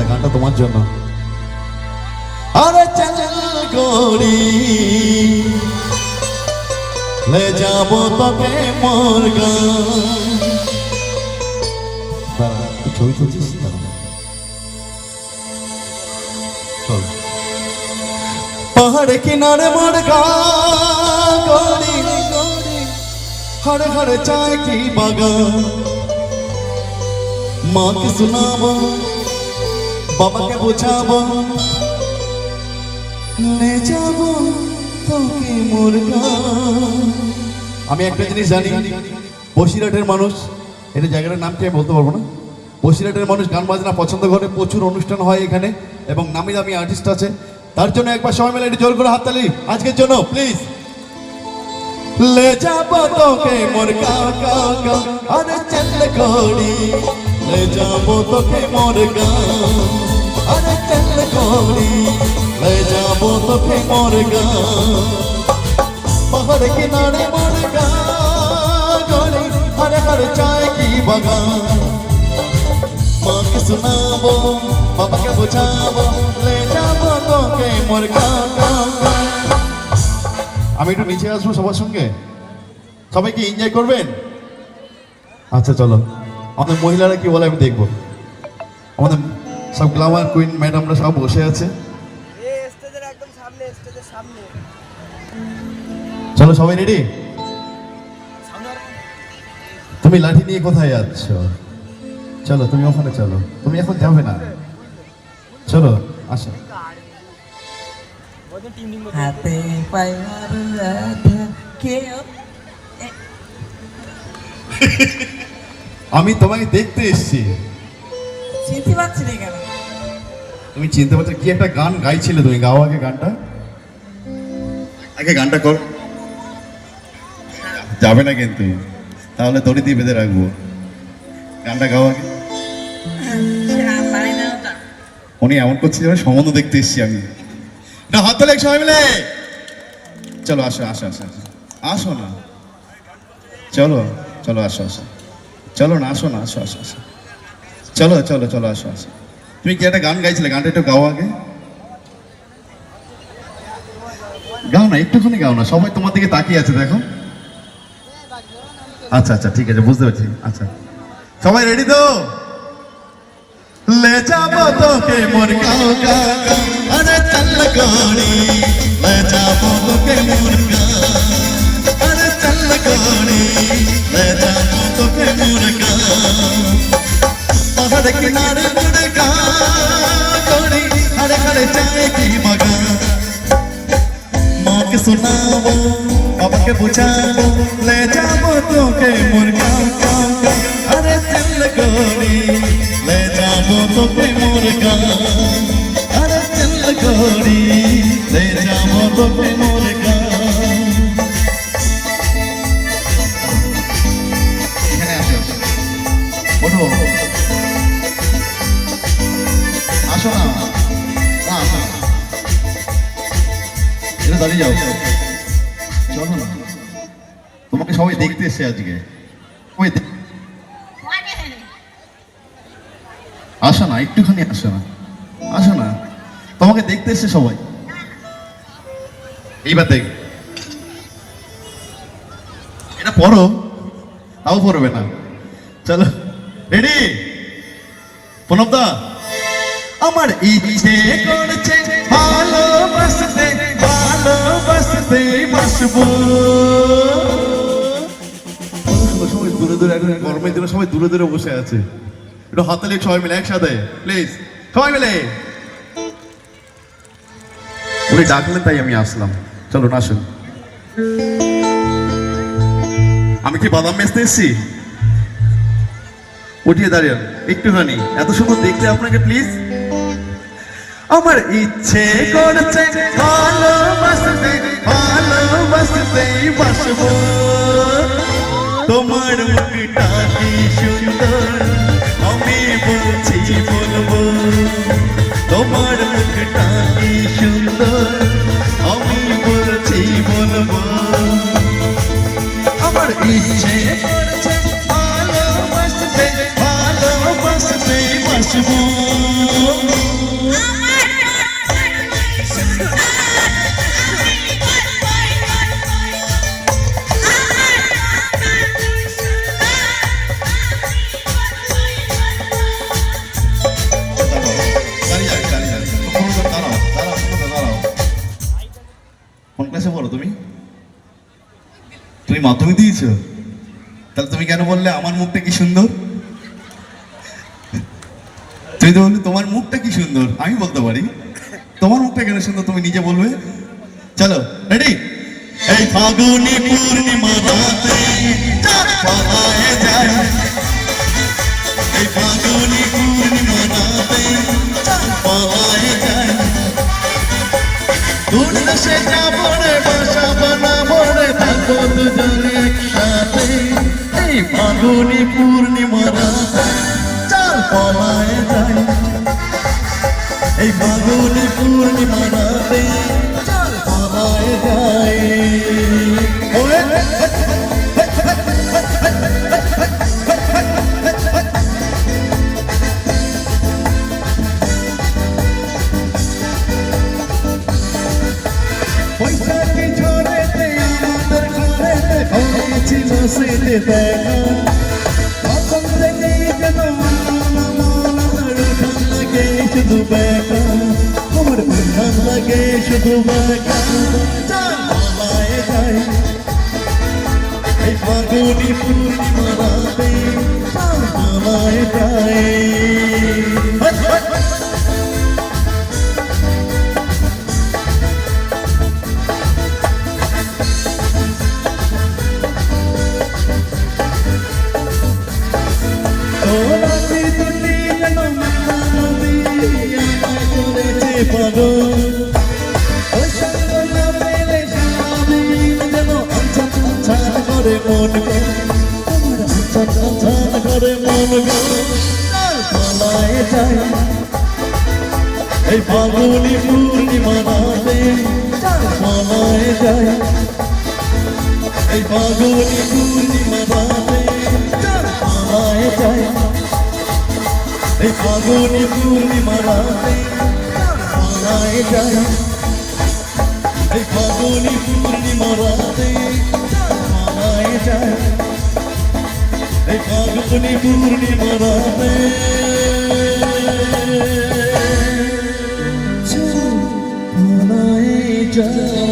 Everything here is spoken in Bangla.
গানটা তোমার জন্য। আরে চল করি লে যাব তোকে মোর ছবি তুলছিস পাহাড়ে কিনারে মোর গড়ি হরে হরে চায় কি বাগান মাকে শোনাবো বাবাকে বোঝাবো লে যাব তোকে মোর গান। আমি একটা জিনিস জানি, বসিরহাটের মানুষ, এটা জায়গাটার নাম কি আমি বলতে পারবো না, বসিরহাটের মানুষ গান বাজনা পছন্দ করে, প্রচুর অনুষ্ঠান হয় এখানে এবং নামি দামি আর্টিস্ট আছে। তার জন্য একবার সবাই মিলে একটু জোর করে হাততালি আজকের জন্য প্লিজ। লে যাব তোকে মোর গান আরে চল করি লে যাব তোকে মোর গান আরে চল করি লে যাব তোকে মোর গান পাহাড় কিনারে মোর গান হরে হরে চায় কি বাগান মাকে শোনাবো বাবাকে বোঝাবো লে যাব তোকে মোর গান। আমি একটু নিচে আসবো সবার সঙ্গে, সবাই কি এনজয় করবেন? আচ্ছা চলো, আমাদের মহিলারা কি বলে আমি দেখবো। আমাদের সব গ্ল্যামার কুইন ম্যাডামরা সব বসে আছে, চলো সবাই রেডি? তুমি লাঠি নিয়ে কোথায় যাচ্ছ? চলো তুমি ওখানে চলো, তুমি এখন যাবে না, চলো আসো। হাতে পায়ার রাধা কে আমি তোমাকে দেখতে এসেছি। চিনতে পারছি না কেন? তুমি চিনতে পারছো? কি একটা গান গাইছিলে তুমি, গাও আগে গানটা, আগে গানটা কর। যাবে না কিন্তু, তাহলে দড়ি দিয়ে বেঁধে রাখবো। গানটা গাও আগে। উনি এমন করছে যেন সম্বন্ধ দেখতে এসেছি আমি। না হাত তালে সবাই মিলে চলো আসো আসো আসো আসো না, চলো চলো আসো আসো, চলো না আসো না, আসো আসো আসো, চলো চলো চলো আসো আসো। তুমি কি একটা গান গাইছিলে, গানটা একটু গাও আগে। গাও না, একটুখানি গাও না, সবাই তোমার দিকে তাকিয়ে আছে দেখো। আচ্ছা আচ্ছা ঠিক আছে, বুঝতে পারছি। আচ্ছা সবাই রেডি তো? ले जाबो तोके मोर गाँव अरे चल गोरी ले जाबो तोके मोर गाँव अरे चल गोरी ले जाबो तोके मोर गाँव पहाड़ किनारे मोर गाँव गोरी हरे हरे चाय की बगान माँ के सुनाबो बाबा के बुझाबो ले जाबो तोके मोर गाँव अरे चल गोरी ले जाबो तोके मोर गाँव अरे चल गोरी ले जाबो तोके मोर गाँव। এখানে আসো, ওঠো, আসো না, আসো, এটা দাঁড়িয়ে যাও, চলো না, তোমাকে সবাই দেখতে এসছে আজকে। আসো না, একটুখানি আসো না, আসো না, তোমাকে দেখতে এসছে সবাই। এইবার দেখ, এটা পড়ো, তাও পড়বে না। চলো রেডি? প্রণবদা, আমার ইচ্ছে করছে ভালোবাসতে ভালোবাসতে বাসবো। সবাই দূরে দূরে, এখন গরমের দিনে সবাই দূরে দূরে বসে আছে, একটু হাততালি সবাই মিলে একসাথে প্লিজ, সবাই মিলে। উনি ডাকলেন তাই আমি আসলাম, চলো না আসুন। আমি কি বাদাম বেচতে এসেছি? উঠিয়ে দাঁড়িয়ে একটুখানি, এত সুন্দর দেখতে আপনাকে প্লিজ। আমার ইচ্ছে করছে ভালোবাসতে ভালোবাসতে বাসবো, তোমার মুখটা কি সুন্দর আমি বলছি বলবো, তোমার মুখটা কি সুন্দর আমি বলছি বলবো। আমার ইচ্ছে করছে ভালোবাসতে ভালোবাসতে বাসবো, দেখেছো? তাহলে তুমি কেন বললে আমার মুখটা কি সুন্দর? তুমি তো বললে তোমার মুখটা কি সুন্দর, আমি বলতে পারি তোমার মুখটা কেন সুন্দর তুমি নিজে বলবে। চলো রেডি। এই ফাগুনি পূর্ণিমা রাতে চাঁদ পালায় যায়, এই ফাগুনি পূর্ণিমা রাতে চাঁদ পালায় যায়, দূর দেশে যাবো রে বাসা বানাবো রে থাকবো দুজনে একসাথে, এই ফাগুনি পূর্ণিমা রাতে চাঁদ পালায় যায়, এই ফাগুনি পূর্ণিমা রাতে চাঁদ পালায় যায়। বৈশাখী ঝড়েতে আমাদের ঘরেতে হয়েছিল সেতে দেখা, তখন থেকেই যেন আমার উঠান লাগে শুধু বেকা, আমার উঠান লাগে শুধু বেকা, চাঁদ পালায় যায়, এই ফাগুনি পূর্ণিমা রাতে চাঁদ পালায় যায়। রাতে দুটি যেন মেঘনা নদী আমায় করেছে পাগল, ওই সঙ্গ না পেলে সারাদিন যেন আনছান আনছান করে মন গো, আমার আনছান আনছান করে মন গো, চাঁদ পালায় যায়, এই ফাগুনি পূর্ণিমা রাতে চাঁদ পালায় যায়, এই ফাগুনি পূর্ণিমা রাতে চাঁদ পালায় যায়, এই ফাগুনি পূর্ণিমা রাতে চাঁদ পালায় যায়, এই ফাগুনি পূর্ণিমা রাতে চাঁদ পালায় যায়, এই ফাগুনি পূর্ণিমা রাতে চাঁদ পালায় যায়।